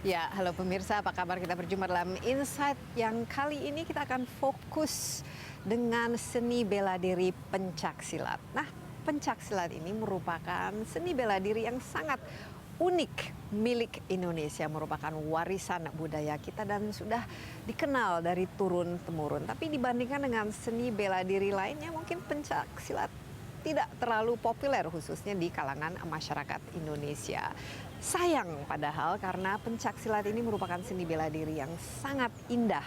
Ya, halo pemirsa, apa kabar? Kita berjumpa dalam Insight yang kali ini kita akan fokus dengan seni bela diri pencaksilat. Nah, pencaksilat ini merupakan seni bela diri yang sangat unik milik Indonesia, merupakan warisan budaya kita dan sudah dikenal dari turun-temurun. Tapi dibandingkan dengan seni bela diri lainnya, mungkin pencaksilat tidak terlalu populer khususnya di kalangan masyarakat Indonesia. Sayang padahal karena pencaksilat ini merupakan seni bela diri yang sangat indah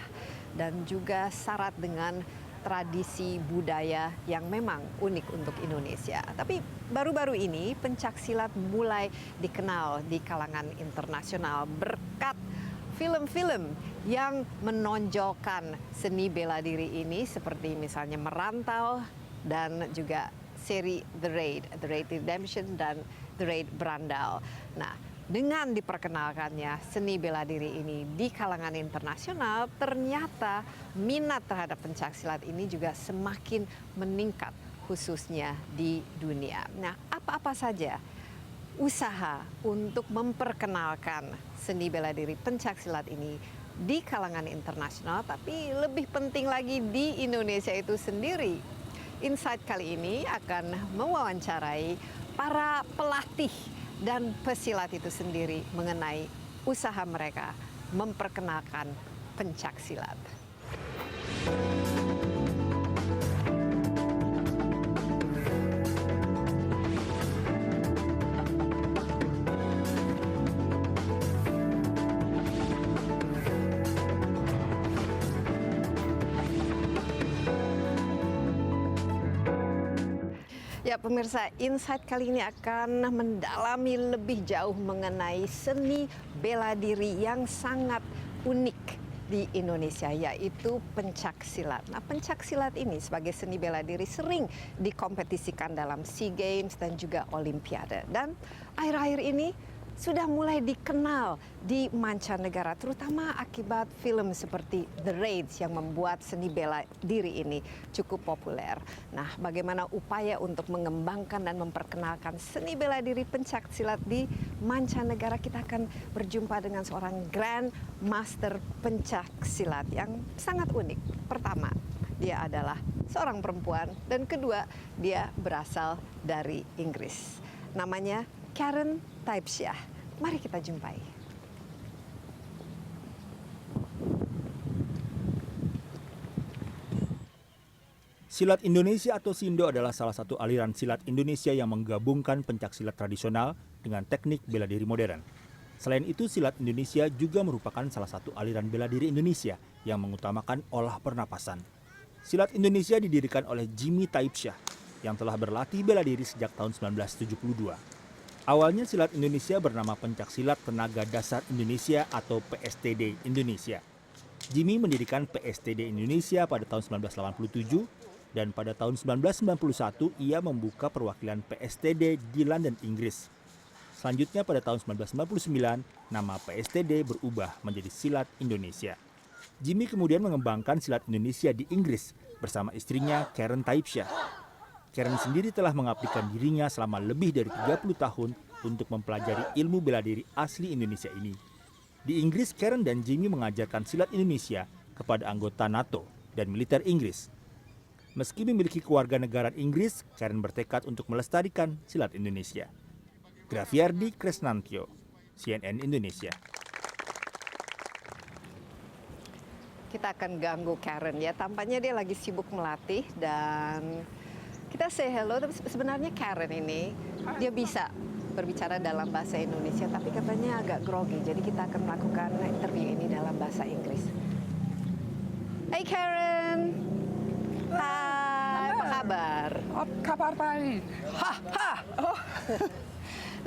dan juga syarat dengan tradisi budaya yang memang unik untuk Indonesia. Tapi baru-baru ini pencaksilat mulai dikenal di kalangan internasional berkat film-film yang menonjolkan seni bela diri ini seperti misalnya Merantau dan juga seri The Raid Redemption dan The Raid Brandal. Nah, dengan diperkenalkannya seni bela diri ini di kalangan internasional, ternyata minat terhadap pencaksilat ini juga semakin meningkat khususnya di dunia. Nah, apa-apa saja usaha untuk memperkenalkan seni bela diri pencaksilat ini di kalangan internasional, tapi lebih penting lagi di Indonesia itu sendiri. Insight kali ini akan mewawancarai para pelatih dan pesilat itu sendiri mengenai usaha mereka memperkenalkan pencaksilat. Ya pemirsa, Insight kali ini akan mendalami lebih jauh mengenai seni bela diri yang sangat unik di Indonesia, yaitu pencaksilat. Nah, pencaksilat ini sebagai seni bela diri sering dikompetisikan dalam SEA Games dan juga Olimpiade. Dan akhir-akhir ini sudah mulai dikenal di mancanegara, terutama akibat film seperti The Raid yang membuat seni bela diri ini cukup populer. Nah, bagaimana upaya untuk mengembangkan dan memperkenalkan seni bela diri pencaksilat di mancanegara? Kita akan berjumpa dengan seorang Grand Master pencaksilat yang sangat unik. Pertama, dia adalah seorang perempuan, dan kedua, dia berasal dari Inggris. Namanya Karen Taibsyah. Mari kita jumpai. Silat Indonesia atau Sindo adalah salah satu aliran silat Indonesia yang menggabungkan pencaksilat tradisional dengan teknik bela diri modern. Selain itu, silat Indonesia juga merupakan salah satu aliran bela diri Indonesia yang mengutamakan olah pernapasan. Silat Indonesia didirikan oleh Jimmy Taibsyah yang telah berlatih bela diri sejak tahun 1972. Awalnya silat Indonesia bernama Pencaksilat Tenaga Dasar Indonesia atau PSTD Indonesia. Jimmy mendirikan PSTD Indonesia pada tahun 1987 dan pada tahun 1991 ia membuka perwakilan PSTD di London, Inggris. Selanjutnya pada tahun 1999 nama PSTD berubah menjadi Silat Indonesia. Jimmy kemudian mengembangkan silat Indonesia di Inggris bersama istrinya Karen Taibsyah. Karen sendiri telah mengabdikan dirinya selama lebih dari 30 tahun untuk mempelajari ilmu bela diri asli Indonesia ini. Di Inggris, Karen dan Jimmy mengajarkan silat Indonesia kepada anggota NATO dan militer Inggris. Meski memiliki kewarganegaraan Inggris, Karen bertekad untuk melestarikan silat Indonesia. Graviardi Kresnantyo, CNN Indonesia. Kita akan ganggu Karen ya, tampaknya dia lagi sibuk melatih dan kita say hello. Tapi sebenarnya Karen ini dia bisa berbicara dalam bahasa Indonesia, tapi katanya agak grogi. Jadi kita akan melakukan interview ini dalam bahasa Inggris. Hey Karen, hai, apa kabar? Kabar baik. Oh.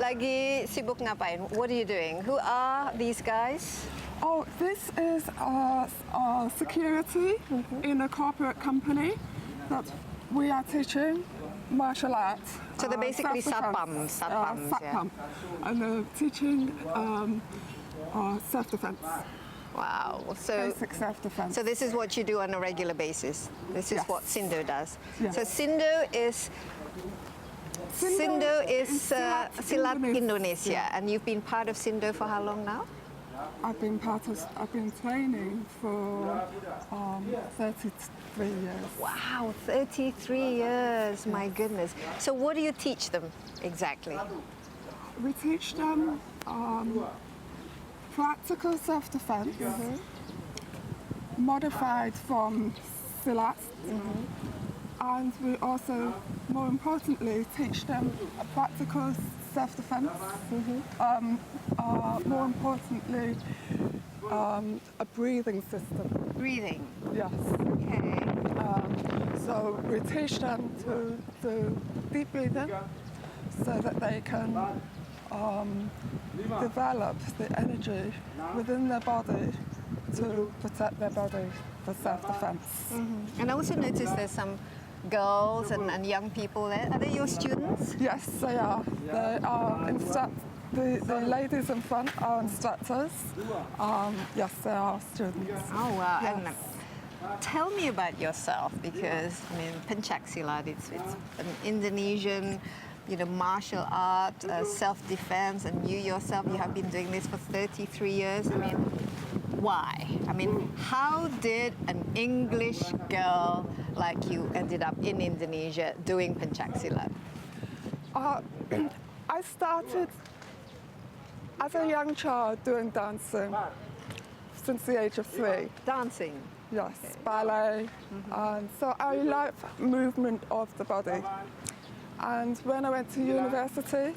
Lagi sibuk ngapain? What are you doing? Who are these guys? Oh, this is security in a corporate company that we are teaching martial arts. So they're basically self-defense. satpams, yeah. And teaching self-defense. Wow. So Basic self-defense. So this is what you do on a regular basis. This is Yes. what Sindo does. Yes. So Sindo is Sindo is Silat Indonesia, and you've been part of Sindo for how long now? I've been training for 33 years. Wow, 33 years, my goodness. So what do you teach them exactly? We teach them practical self-defense, modified from Silat, and we also, more importantly, teach them a practical self-defense. More importantly, a breathing system. Breathing. Yes. Okay. So we teach them to do deep breathing so that they can develop the energy within their body to protect their body for self-defense. And I also noticed there's some girls and young people there. Are they your students? Yes, they are. They are the ladies in front are instructors. Yes, they are students. Oh, wow. Yes. And tell me about yourself, because I mean, Pencak Silat, it's an Indonesian, martial art, self-defense, and you yourself, you have been doing this for 33 years. I mean, why? I mean, how did an English girl like you ended up in Indonesia doing Pencak Silat? I started as a young child doing dancing since the age of 3. Dancing. Yes, ballet. And so I like movement of the body. And when I went to university,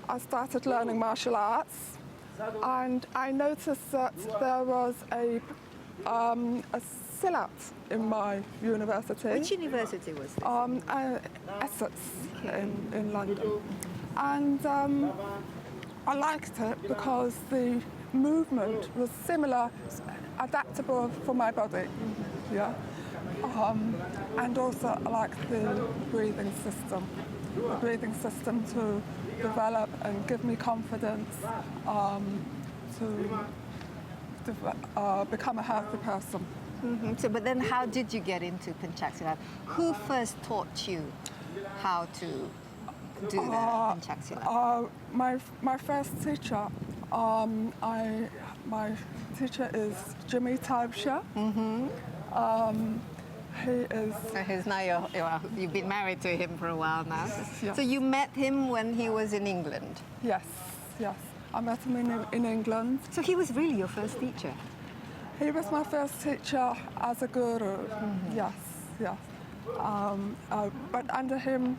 I started learning martial arts. And I noticed that there was a Silat in my university. Which university was this? Essex in London. And I liked it because the movement was similar, adaptable for my body. Yeah. And also I liked the breathing system. The breathing system to develop and give me confidence to become a healthy person. So, but then how did you get into Pencak Silat? Who first taught you how to do the Pencak Silat? My first teacher, my teacher is Jimmy Taibsha. He is. So he's now you've been married to him for a while now. Yes. So you met him when he was in England. Yes. I met him in England. So he was really your first teacher. He was my first teacher as a guru. Yes. But under him,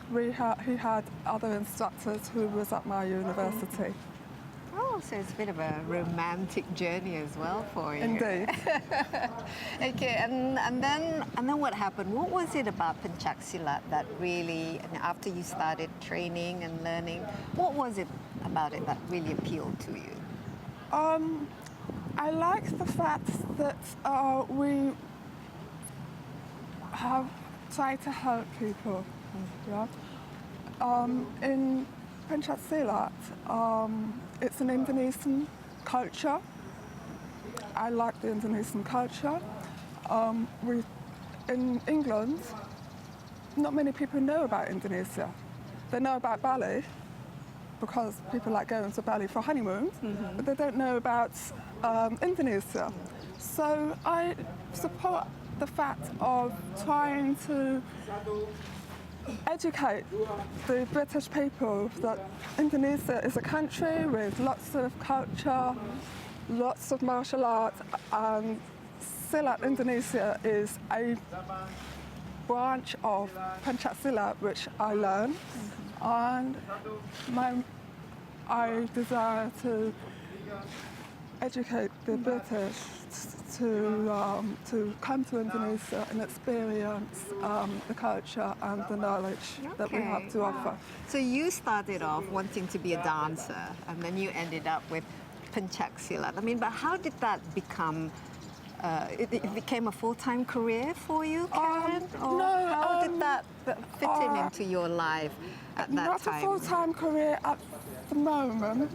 he had other instructors who was at my university. Oh, so it's a bit of a romantic journey as well for you. Indeed. Okay, and then what happened? What was it about Pencak Silat that really, and after you started training and learning, what was it about it that really appealed to you? I like the fact that we have tried to help people. Yeah. In Pencak Silat, it's an Indonesian culture. I like the Indonesian culture. In England, not many people know about Indonesia. They know about Bali because people like going to Bali for honeymoons, but they don't know about Indonesia. So I support the fact of trying to educate the British people that Indonesia is a country with lots of culture, lots of martial arts, and Silat Indonesia is a branch of Pencak Silat which I learned, and I desire to educate the British to come to Indonesia and experience the culture and the knowledge that we have to offer. So you started off wanting to be a dancer, and then you ended up with Pencak Silat. I mean, but how did that become? It became a full-time career for you, Karen? Or no, how did that fit into your life at that time? Not a full-time career at the moment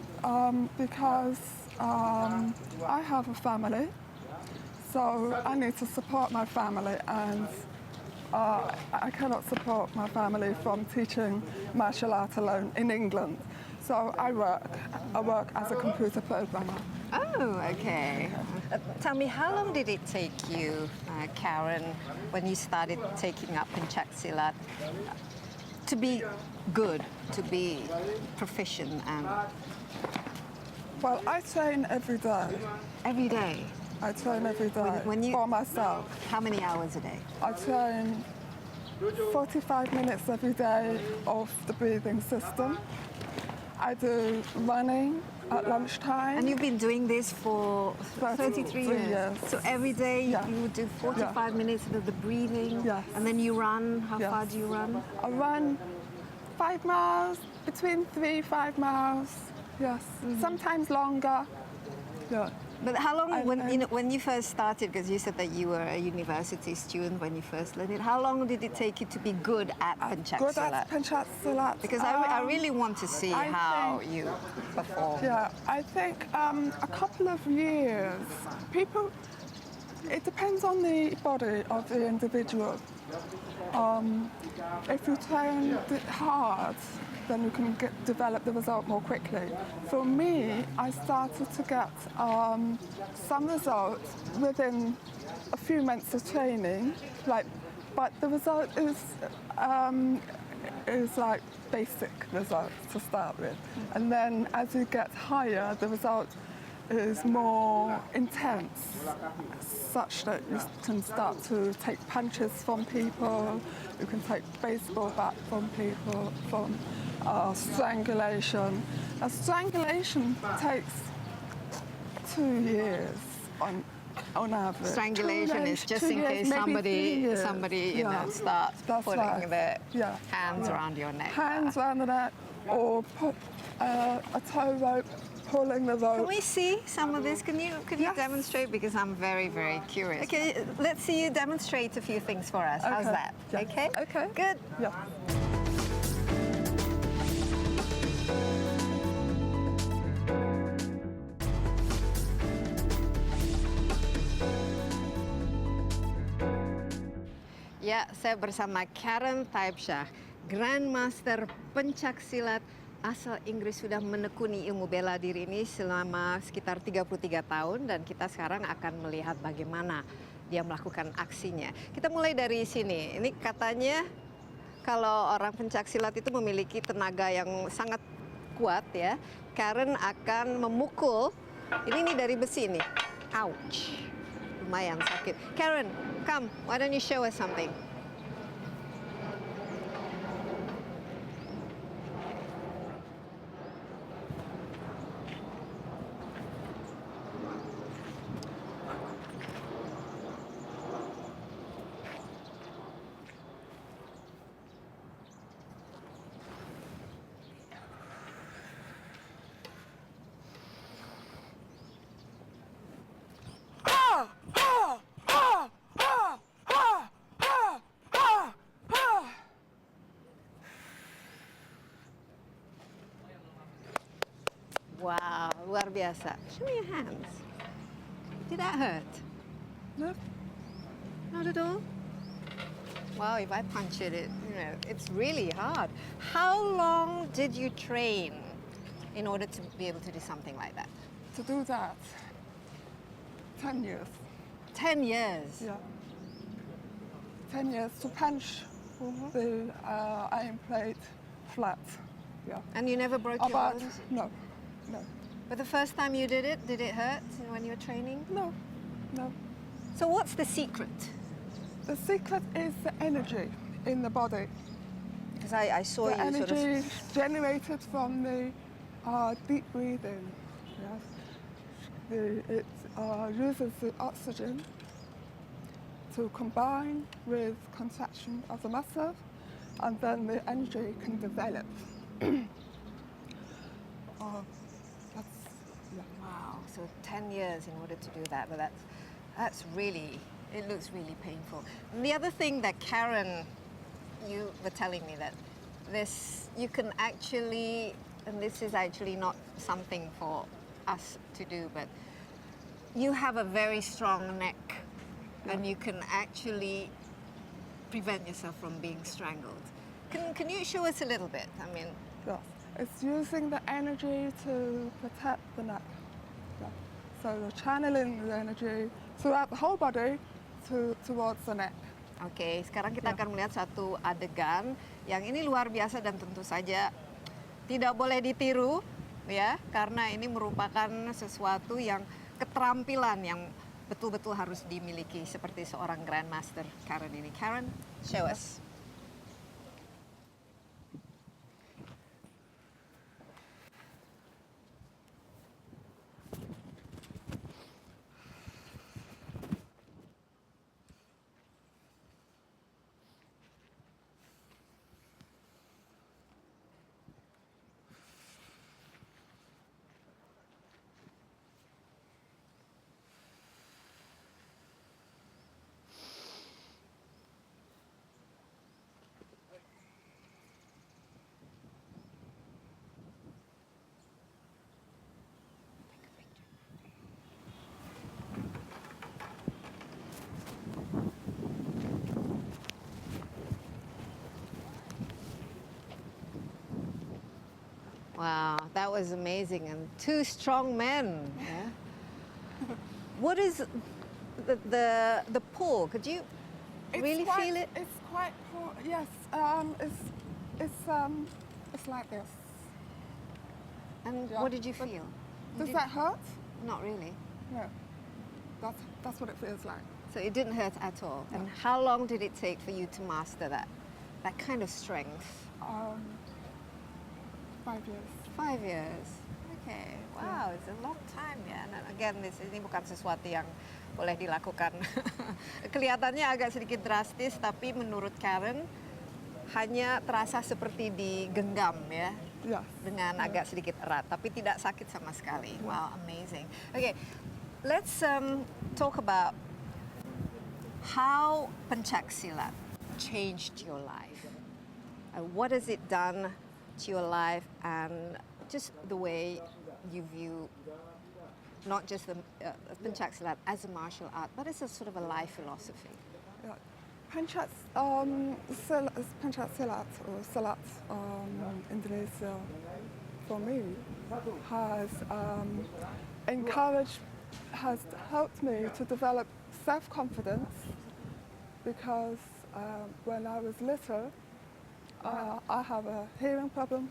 because I have a family, so I need to support my family, and I cannot support my family from teaching martial art alone in England. So I work as a computer programmer. Oh, okay. Tell me, how long did it take you, Karen, when you started taking up Pencak Silat, to be good, to be proficient, and Well, I train every day. every day? I train every day When you- for myself. How many hours a day? I train 45 minutes every day of the breathing system. I do running at lunchtime. And you've been doing this for 33 33 years. years. So every day Yeah. you would do 45 minutes of the breathing, Yes. and then you run. How Yes. far do you run? I run 5 miles, between 5 miles. Yes, sometimes longer. Yeah. But how long, I- when you first started, because you said that you were a university student when you first learned it, how long did it take you to be good at Pencak Good Silat? at Pencak Silat. Because I really want to see I how think- you perform. Yeah, I think a couple of years. People, it depends on the body of the individual. If you train hard, then you can develop the result more quickly. For me, I started to get some results within a few months of training, but the result is like basic results to start with. And then as you get higher, the result is more intense, such that you can start to take punches from people, you can take baseball bat from people, from strangulation. Now, strangulation takes 2 years on average. Strangulation is just in case somebody starts That's putting right. their Yeah, hands yeah. around your neck. Hands around the neck, or put a tow rope, pulling the rope. Can we see some of this? Can you Yes. demonstrate? Because I'm very, very curious. Okay, let's see you demonstrate a few things for us. How's Okay. that? Yeah. Okay? Okay. Good. Yeah. Ya, saya bersama Karen Taibsyah, Grandmaster Pencak Silat asal Inggris, sudah menekuni ilmu bela diri ini selama sekitar 33 tahun, dan kita sekarang akan melihat bagaimana dia melakukan aksinya. Kita mulai dari sini. Ini katanya kalau orang pencak silat itu memiliki tenaga yang sangat kuat ya. Karen akan memukul, ini nih dari besi nih. Ouch. Lumayan sakit. Karen, come, why don't you show us something? Wow, luar biasa. Show me your hands. Did that hurt? No? Not at all? Wow, if I punch it, it's really hard. How long did you train in order to be able to do something like that? To do that, 10 years. 10 years. Yeah. 10 years to punch the iron plate flat. Yeah. And you never broke your About, bones? no, no, But the first time you did it hurt when you were training? no, no. So what's the secret? The secret is the energy in the body. Because I saw The you sort energy of... generated from the deep breathing. Yes. It uses the oxygen to combine with contraction of the muscle, and then the energy can develop. Wow, so 10 years in order to do that, but that's really, it looks really painful. And the other thing that Karen, you were telling me that you can actually, and this is actually not something for us to do, but you have a very strong neck, and you can actually prevent yourself from being strangled. Can you show us a little bit? I mean, Yes. It's using the energy to protect the neck. Yeah. So you're channeling the energy throughout the whole body towards the neck. oke, sekarang kita akan melihat satu adegan yang ini luar biasa dan tentu saja tidak boleh ditiru ya, karena ini merupakan sesuatu yang keterampilan yang betul-betul harus dimiliki seperti seorang Grandmaster Karen ini. Karen, show us. Wow, that was amazing, and two strong men. Yeah. What is the pull? Could you really feel it? It's quite poor. Yes. It's like this. And Yeah. what did you feel? Does that hurt? Not really. No. That's what it feels like. So it didn't hurt at all. No. And how long did it take for you to master that kind of strength? 5 years. 5 years. Okay. Wow, it's a long time ya. And again, ini bukan sesuatu yang boleh dilakukan. Kelihatannya agak sedikit drastis, tapi menurut Karen hanya terasa seperti digenggam ya. Yes. Dengan agak sedikit erat, tapi tidak sakit sama sekali. Wow, amazing. Okay, let's talk about how Pencak Silat changed your life. What has it done to your life, and just the way you view not just the Pencak Silat as a martial art, but as a sort of a life philosophy. Yeah. Pencak Silat or Silat Indonesia for me has has helped me to develop self-confidence, because when I was little, I have a hearing problem.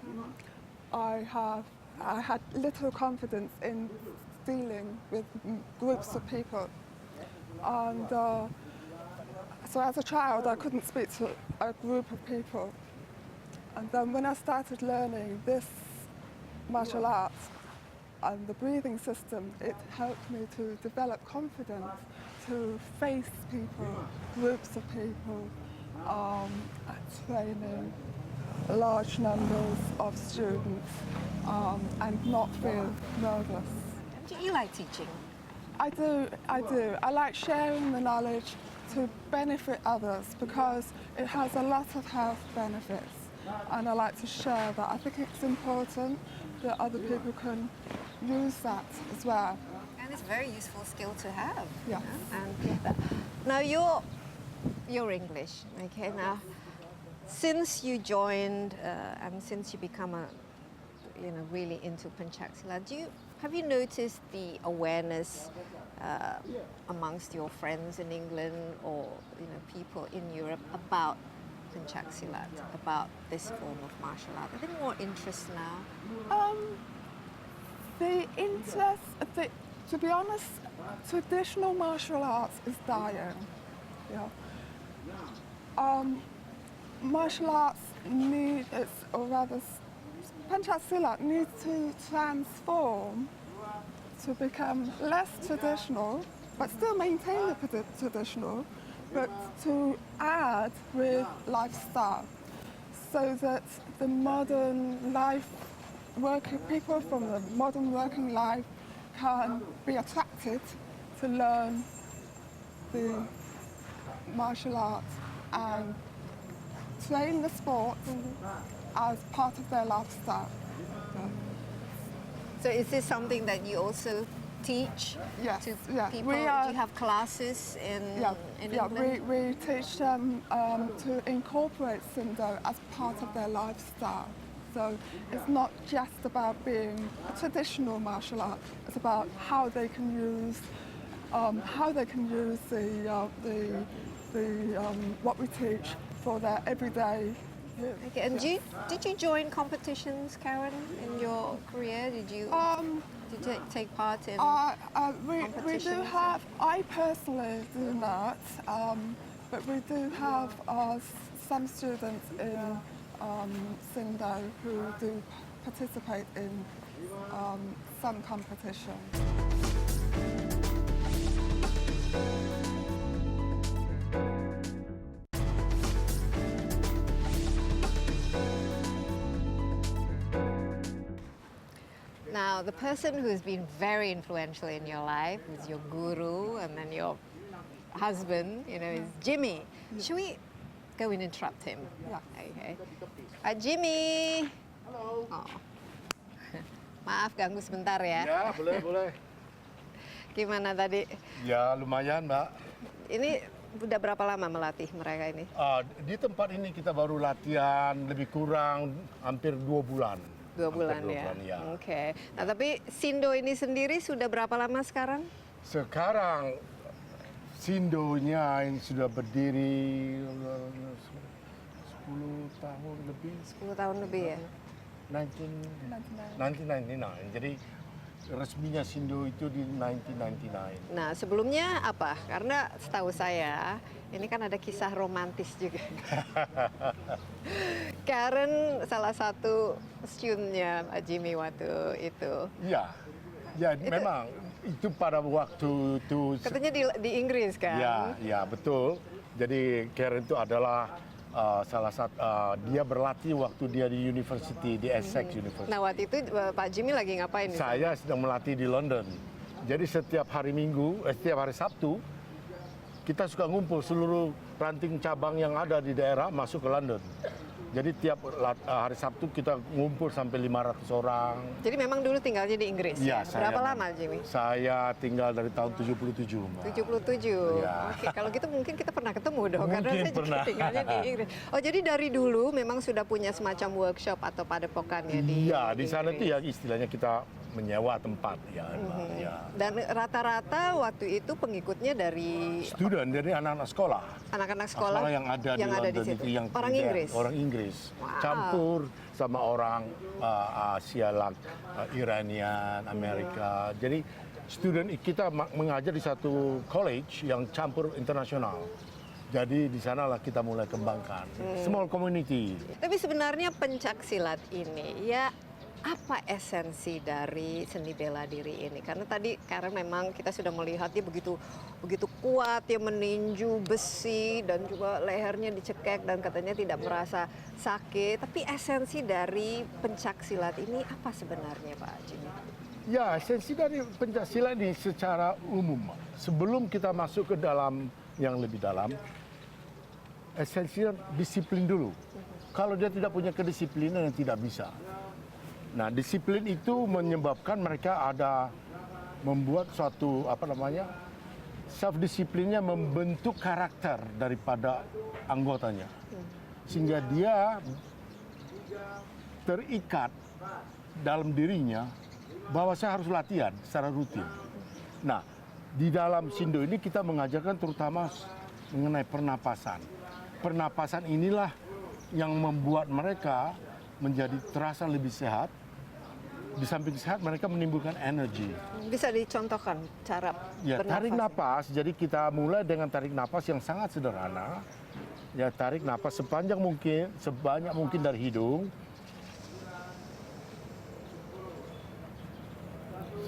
I had little confidence in dealing with groups of people, and so as a child I couldn't speak to a group of people. And then when I started learning this martial arts and the breathing system, it helped me to develop confidence to face people, groups of people, training large numbers of students, and not feel nervous. Do you like teaching? I do. I like sharing the knowledge to benefit others, because it has a lot of health benefits, and I like to share that. I think it's important that other people can use that as well. And it's a very useful skill to have. Yes. And now you're English, okay? Now, since you joined and since you become really into Pencak Silat, have you noticed the awareness amongst your friends in England or people in Europe about Pencak Silat, about this form of martial art? Are there more interest now? The interest, to be honest, traditional martial arts is dying. Yeah. Martial arts Pencak Silat needs to transform to become less traditional, but still maintain the traditional, but to add with lifestyle, so that the modern people from the modern working life can be attracted to learn the martial arts and train the sport as part of their lifestyle. So is this something that you also teach Yes, to yeah. people? We Do are- you have classes in England? we teach them to incorporate Sindo as part of their lifestyle. So it's not just about being a traditional martial art. It's about how they can use what we teach for their everyday use. Okay, and did you join competitions, Karen, in your career? Did you take part in? We do competitions? have, I personally do not, but we do have some students in Sindo who do participate in some competitions. Now, the person who's been very influential in your life, who's your guru, and then your husband, is Jimmy. Should we go and interrupt him? Yeah. Okay. Jimmy. Halo. Oh. Maaf ganggu sebentar ya. Ya, boleh. Gimana tadi? Ya, lumayan, Mbak. Ini udah berapa lama melatih mereka ini? Di tempat ini kita baru latihan lebih kurang hampir 2 bulan. 2 bulan Hampir ya. 2 bulan, ya. Oke. Nah, tapi Sindo ini sendiri sudah berapa lama sekarang? Sekarang Sindonya yang sudah berdiri 10 tahun lebih. 10 tahun lebih ya. 1999. Jadi resminya Sindo itu di 1999. Nah, sebelumnya apa? Karena setahu saya, ini kan ada kisah romantis juga. Karen salah satu studentnya Pak Jimmy waktu itu. Ya, memang itu pada waktu itu. Katanya di Inggris kan? Ya, betul. Jadi Karen itu adalah salah satu dia berlatih waktu dia di university di Essex University. Nah, waktu itu Pak Jimmy lagi ngapain? Saya sedang melatih di London. Jadi setiap hari Sabtu kita suka ngumpul seluruh ranting cabang yang ada di daerah masuk ke London. Jadi tiap hari Sabtu kita ngumpul sampai 500 orang. Jadi memang dulu tinggalnya di Inggris? Iya, Berapa lama, Jimmy? Saya tinggal dari tahun 77, Mbak. 77. Ya. Oke, kalau gitu mungkin kita pernah ketemu dong, karena Mungkin saya juga pernah. tinggalnya di Inggris. Oh, jadi dari dulu memang sudah punya semacam workshop atau padepokannya di Iya, di sana Inggris. itu ya istilahnya kita menyewa tempat ya, Mbak. Ya. Dan rata-rata waktu itu pengikutnya dari Student, jadi anak-anak sekolah. anak-anak sekolah yang ada di London situ. itu yang Orang Inggris. Orang Inggris. Wow. Campur sama orang Asia, Iranian, Amerika. Jadi student kita mengajar di satu college yang campur internasional. Jadi di sanalah kita mulai kembangkan small community. Tapi sebenarnya pencak silat ini ya apa esensi dari seni bela diri ini? Karena tadi karena memang kita sudah melihat dia begitu kuat, dia meninju besi dan juga lehernya dicekek dan katanya tidak merasa sakit. Tapi esensi dari pencak silat ini apa sebenarnya, Pak Jimmy? Ya, esensi dari pencaksilat ini secara umum. Sebelum kita masuk ke dalam yang lebih dalam, esensinya disiplin dulu. Kalau dia tidak punya kedisiplinan, yang tidak bisa. Nah, disiplin itu menyebabkan mereka membuat suatu self disiplinnya membentuk karakter daripada anggotanya, sehingga dia terikat dalam dirinya bahwa saya harus latihan secara rutin. Nah, di dalam Sindo ini kita mengajarkan terutama mengenai pernapasan. Pernapasan inilah yang membuat mereka menjadi terasa lebih sehat. Di samping sehat, mereka menimbulkan energi. Bisa dicontohkan cara Ya, bernafas? tarik napas. Jadi kita mulai dengan tarik napas yang sangat sederhana. Ya, tarik napas sebanyak mungkin dari hidung.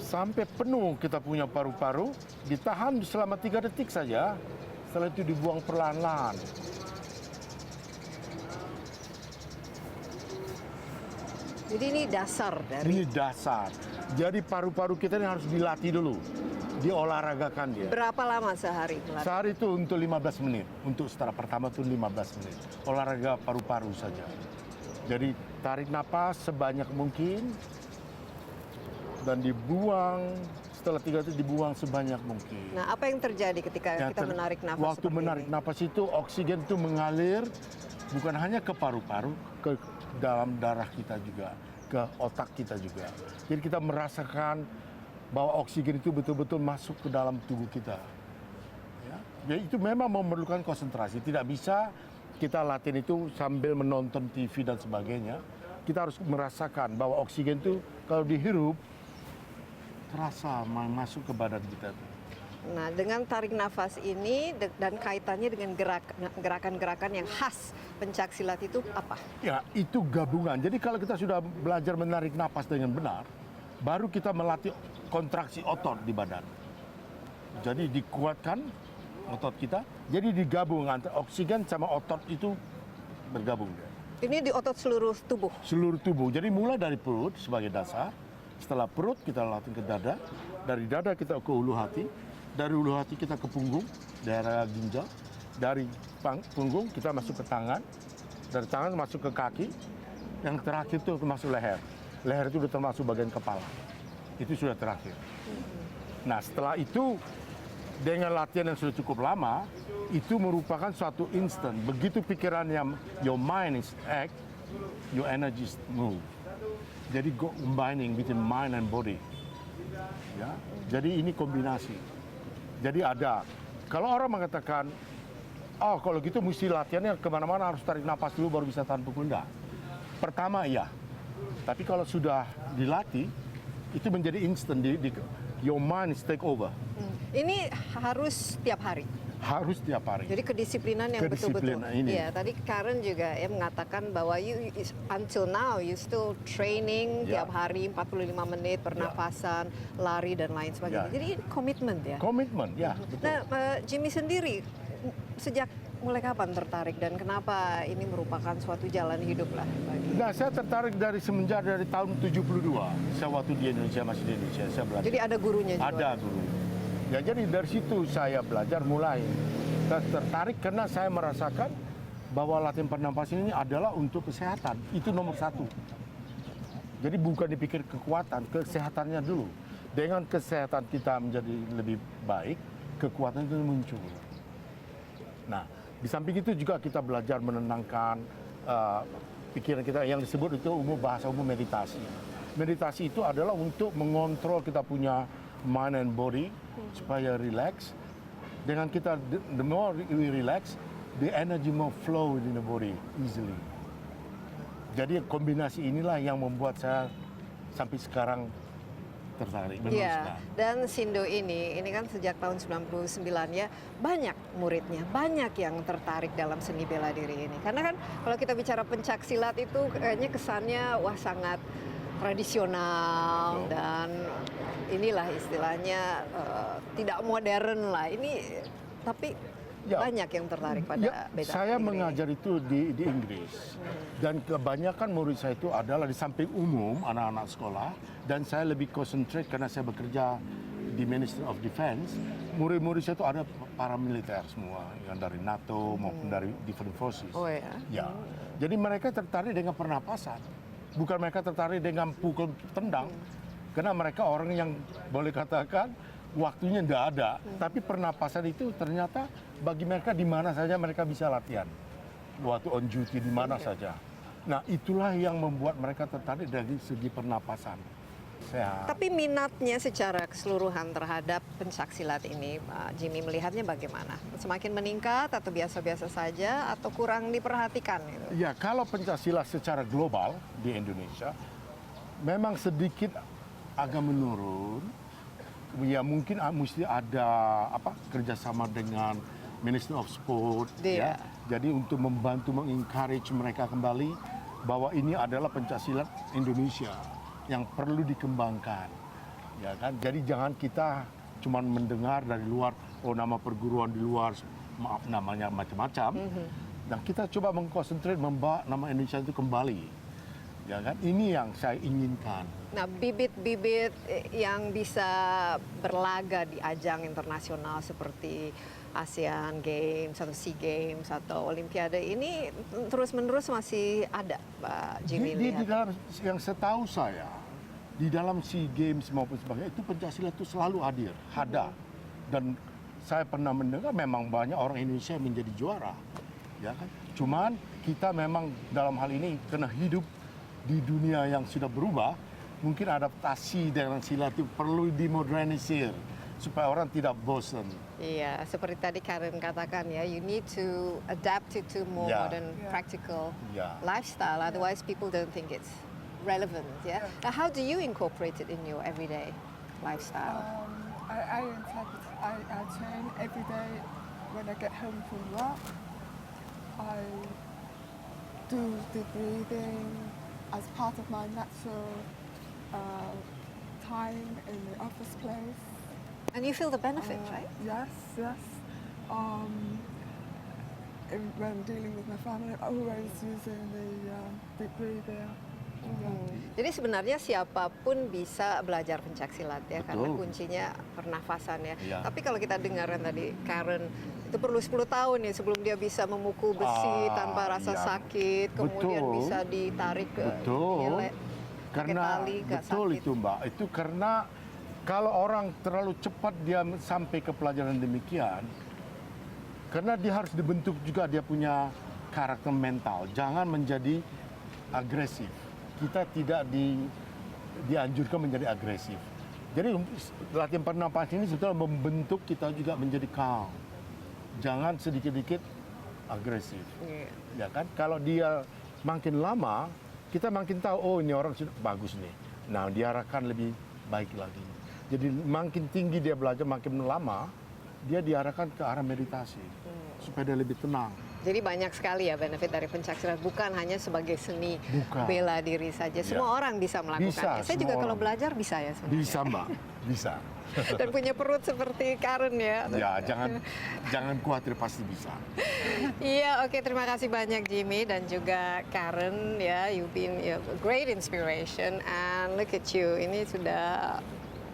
Sampai penuh kita punya paru-paru, ditahan selama 3 detik saja. Setelah itu dibuang perlahan-lahan. Jadi ini dasar dari Ini dasar. Jadi paru-paru kita ini harus dilatih dulu. Diolahragakan dia. berapa lama sehari? melatih? Sehari itu untuk 15 menit. Untuk setelah pertama itu 15 menit. Olahraga paru-paru saja. Jadi tarik napas sebanyak mungkin. Dan dibuang setelah 3 detik dibuang sebanyak mungkin. Nah, apa yang terjadi ketika Ya, kita menarik nafas waktu seperti menarik ini? nafas itu oksigen itu mengalir bukan hanya ke paru-paru, ke dalam darah kita juga, ke otak kita juga. Jadi kita merasakan bahwa oksigen itu betul-betul masuk ke dalam tubuh kita. Ya, jadi itu memang memerlukan konsentrasi. Tidak bisa kita latihan itu sambil menonton TV dan sebagainya. Kita harus merasakan bahwa oksigen itu kalau dihirup terasa masuk ke badan kita. Nah, dengan tarik nafas ini dan kaitannya dengan gerakan-gerakan yang khas pencak silat itu apa? Ya, itu gabungan. Jadi kalau kita sudah belajar menarik napas dengan benar, baru kita melatih kontraksi otot di badan. Jadi dikuatkan otot kita, jadi digabung antara oksigen sama otot itu bergabung. Ini di otot seluruh tubuh. Seluruh tubuh. Jadi mulai dari perut sebagai dasar, setelah perut kita latih ke dada, dari dada kita ke ulu hati, dari ulu hati kita ke punggung, daerah ginjal, dari punggung kita masuk ke tangan, dari tangan masuk ke kaki, yang terakhir itu masuk leher. Leher itu sudah termasuk bagian kepala. Itu sudah terakhir. Nah, setelah itu dengan latihan yang sudah cukup lama, itu merupakan suatu instant. Begitu pikiran yang your mind is act, your energy is move. Jadi combining between mind and body. Ya, jadi ini kombinasi. Jadi ada. Kalau orang mengatakan, oh kalau gitu mesti latihannya kemana-mana harus tarik napas dulu baru bisa tahan pukul. Enggak. Pertama iya. Tapi kalau sudah dilatih, itu menjadi instant. Your mind is take over. Ini harus tiap hari. Harus tiap hari. Jadi kedisiplinan yang betul-betul. Kedisiplinan ini. Iya, tadi Karen juga ya mengatakan bahwa until now you still training Ya. tiap hari 45 menit pernafasan, lari dan lain sebagainya. Ya. Jadi komitmen ya. Komitmen, ya betul. Nah, Jimmy sendiri sejak mulai kapan tertarik dan kenapa ini merupakan suatu jalan hidup lah bagi? Nah, saya tertarik semenjak dari tahun 72. Saya waktu di Indonesia, masih di Indonesia, saya belajar. Jadi ada gurunya juga. Ada guru. Ya, jadi dari situ saya belajar mulai. Saya tertarik karena saya merasakan bahwa latihan pernapasan ini adalah untuk kesehatan. Itu nomor satu. Jadi bukan dipikir kekuatan, kesehatannya dulu. Dengan kesehatan kita menjadi lebih baik, kekuatan itu muncul. Nah, di samping itu juga kita belajar menenangkan pikiran kita yang disebut itu bahasa umum meditasi. Meditasi itu adalah untuk mengontrol kita punya mind and body supaya relax. Dengan kita the more we relax, the energy more flow in the body easily. Jadi kombinasi inilah yang membuat saya sampai sekarang tertarik Iya, meneruskan. dan Sindo ini kan sejak tahun 99 ya, banyak muridnya, banyak yang tertarik dalam seni bela diri ini. Karena kan kalau kita bicara pencak silat itu kayaknya kesannya wah sangat tradisional dan inilah istilahnya tidak modern lah. Ini tapi Ya. banyak yang tertarik pada Ya, bela saya diri. mengajar itu di Inggris dan kebanyakan murid saya itu adalah di samping umum anak-anak sekolah dan saya lebih konsentrate karena saya bekerja di Ministry of Defense. Murid-murid saya itu ada paramiliter semua yang dari NATO maupun dari different forces. Oh ya. Ya, jadi mereka tertarik dengan pernapasan, bukan mereka tertarik dengan pukul tendang, karena mereka orang yang boleh katakan waktunya tidak ada, tapi pernapasan itu ternyata bagi mereka di mana saja mereka bisa latihan, waktu on duty di mana saja. Nah, itulah yang membuat mereka tertarik dari segi pernapasan. Sehat. Tapi minatnya secara keseluruhan terhadap pencak silat ini, Pak Jimmy melihatnya bagaimana? Semakin meningkat atau biasa-biasa saja atau kurang diperhatikan? Gitu? Ya, kalau pencaksilat secara global di Indonesia memang sedikit agak menurun. Ya mungkin mesti ada kerjasama dengan Ministry of Sport, Iya. ya. Jadi untuk membantu mengencourage mereka kembali bahwa ini adalah pencaksilat Indonesia yang perlu dikembangkan, ya kan? Jadi jangan kita cuma mendengar dari luar, oh nama perguruan di luar, maaf namanya macam-macam. Dan kita coba mengkonsentrate membawa nama Indonesia itu kembali, ya kan? Ini yang saya inginkan. Nah, bibit-bibit yang bisa berlaga di ajang internasional seperti ASEAN Games atau SEA Games atau Olimpiade ini terus-menerus masih ada, Pak Jimmy Di lihat? dalam yang setahu saya, di dalam SEA Games maupun sebagainya itu pencaksilat itu selalu hadir, ada. Dan saya pernah mendengar memang banyak orang Indonesia yang menjadi juara, ya kan? Cuman kita memang dalam hal ini kena hidup di dunia yang sudah berubah, mungkin adaptasi dengan silat itu perlu dimodernisir supaya orang tidak bosan. Iya, seperti tadi Karen katakan ya, you need to adapt it to more Yeah. modern, practical Yeah. lifestyle. Otherwise, people don't think it's relevant. Yeah. Now, how do you incorporate it in your everyday lifestyle? I train every day when I get home from work. I do the breathing as part of my natural time in the office place. And you feel the benefit, right? Yes, yes. When dealing with my family, always using the deep breathing. Jadi sebenarnya siapapun bisa belajar pencaksilat ya, karena Betul. kuncinya pernafasan ya. Iya. Tapi kalau kita dengarkan tadi Karen, itu perlu 10 tahun ya sebelum dia bisa memukul besi tanpa rasa iya. sakit, kemudian Betul. bisa ditarik ke Betul. pakai Karena tali, nggak betul sakit. itu Mbak, itu karena kalau orang terlalu cepat dia sampai ke pelajaran demikian, karena dia harus dibentuk juga dia punya karakter mental, jangan menjadi agresif. Kita tidak dianjurkan menjadi agresif. Jadi latihan pernapasan ini sebetulnya membentuk kita juga menjadi calm. Jangan sedikit-sedikit agresif. Iya. Ya kan? Kalau dia makin lama, kita makin tahu, oh ini orang sudah bagus nih. Nah, diarahkan lebih baik lagi. Jadi makin tinggi dia belajar, makin lama, dia diarahkan ke arah meditasi. Supaya dia lebih tenang. Jadi banyak sekali ya benefit dari pencaksilat, bukan hanya sebagai seni Bukan. bela diri saja. Semua orang bisa melakukannya. Saya semua juga kalau orang. belajar bisa ya sebenarnya. Bisa Mbak, bisa. Dan punya perut seperti Karen ya. Ya, jangan khawatir, pasti bisa. Iya, oke, terima kasih banyak Jimmy dan juga Karen ya. You've been a great inspiration and look at you. Ini sudah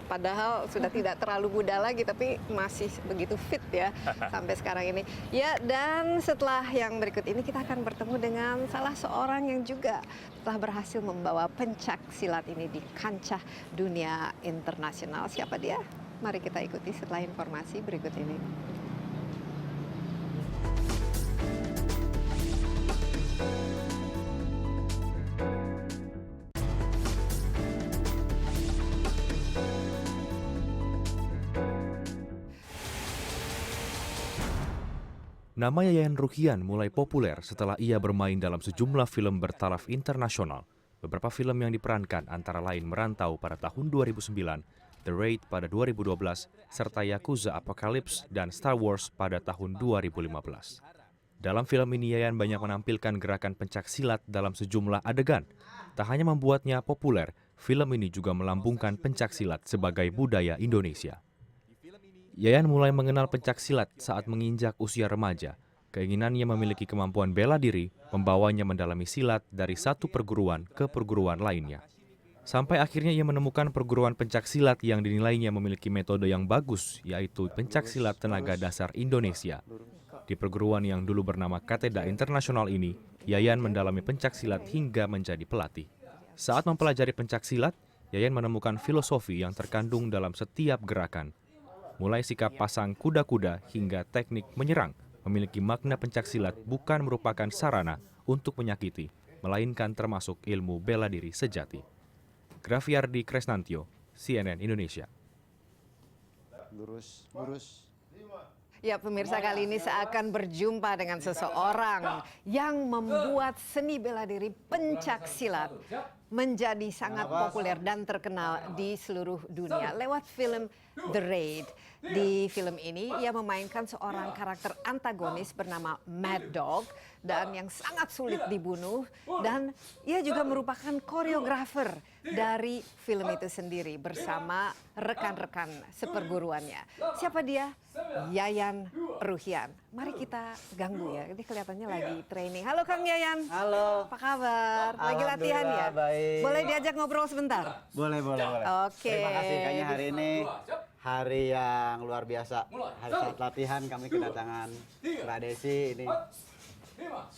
padahal sudah tidak terlalu muda lagi tapi masih begitu fit ya sampai sekarang ini. Ya, dan setelah yang berikut ini kita akan bertemu dengan salah seorang yang juga telah berhasil membawa pencak silat ini di kancah dunia internasional. Siapa dia? Mari kita ikuti setelah informasi berikut ini. Nama Yayan Ruhian mulai populer setelah ia bermain dalam sejumlah film bertaraf internasional. Beberapa film yang diperankan antara lain Merantau pada tahun 2009, The Raid pada 2012, serta Yakuza Apocalypse dan Star Wars pada tahun 2015. Dalam film ini Yayan banyak menampilkan gerakan pencak silat dalam sejumlah adegan. Tak hanya membuatnya populer, film ini juga melambungkan pencak silat sebagai budaya Indonesia. Yayan mulai mengenal pencak silat saat menginjak usia remaja. Keinginannya memiliki kemampuan bela diri membawanya mendalami silat dari satu perguruan ke perguruan lainnya. Sampai akhirnya ia menemukan perguruan pencak silat yang dinilainya memiliki metode yang bagus, yaitu pencak silat tenaga dasar Indonesia. Di perguruan yang dulu bernama Kateda Internasional ini, Yayan mendalami pencak silat hingga menjadi pelatih. Saat mempelajari pencak silat, Yayan menemukan filosofi yang terkandung dalam setiap gerakan. Mulai sikap pasang kuda-kuda hingga teknik menyerang, memiliki makna pencak silat bukan merupakan sarana untuk menyakiti, melainkan termasuk ilmu bela diri sejati. Grafiardi Kresnantio, CNN Indonesia. Lurus. Ya, pemirsa, kali ini saya akan berjumpa dengan seseorang yang membuat seni bela diri pencak silat menjadi sangat populer dan terkenal di seluruh dunia lewat film The Raid. Di film ini ia memainkan seorang karakter antagonis bernama Mad Dog dan yang sangat sulit dibunuh, dan ia juga merupakan koreografer dari film itu sendiri bersama rekan-rekan seperguruannya. Siapa dia? Yayan Ruhian. Mari kita ganggu ya. Ini kelihatannya lagi training. Halo Kang Yayan. Halo. Apa kabar? Lagi latihan ya? Baik. Boleh diajak ngobrol sebentar? Boleh. Oke. Terima kasih. Kayaknya hari ini hari yang luar biasa. Hari saat latihan kami kedatangan Mbak Desi ini.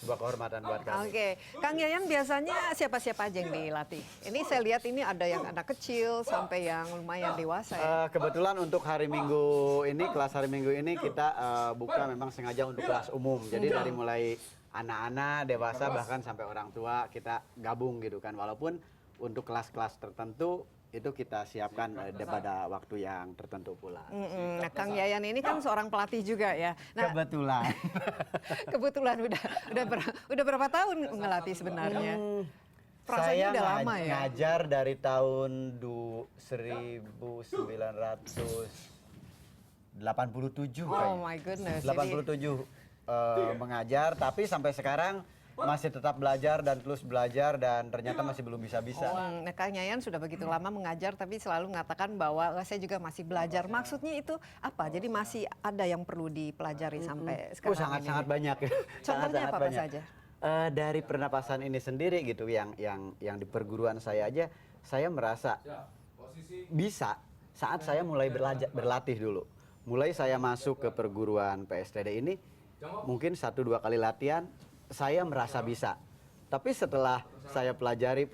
sebuah kehormatan buat kami. Oke, Kang Yayan biasanya siapa-siapa aja yang dilatih? Ini saya lihat ini ada yang anak kecil sampai yang lumayan dewasa ya. Kebetulan untuk hari Minggu ini, kelas hari Minggu ini kita buka memang sengaja untuk kelas umum. Jadi dari mulai anak-anak, dewasa bahkan sampai orang tua kita gabung gitu kan. Walaupun untuk kelas-kelas tertentu itu kita siapkan pada waktu yang tertentu pula. Nah, Kang Yayan ini kan seorang pelatih juga ya. Nah, Kebetulan. kebetulan udah berapa tahun ngelatih sebenarnya? Rasanya Saya udah lama ya. ngajar dari tahun 1987 Oh kayaknya. my goodness. 87 mengajar, tapi sampai sekarang masih tetap belajar dan terus belajar dan ternyata masih belum bisa-bisa. Nah, Kang Yayan sudah begitu lama mengajar tapi selalu mengatakan bahwa saya juga masih belajar. Maksudnya itu apa? Jadi masih ada yang perlu dipelajari sampai sekarang Sangat-sangat ini. banyak. Contohnya apa banyak. saja? Dari pernapasan ini sendiri gitu, yang di perguruan saya aja, saya merasa bisa saat saya mulai berlatih dulu. Mulai saya masuk ke perguruan PSTD ini, mungkin 1-2 kali latihan, saya merasa bisa. Tapi setelah saya pelajari,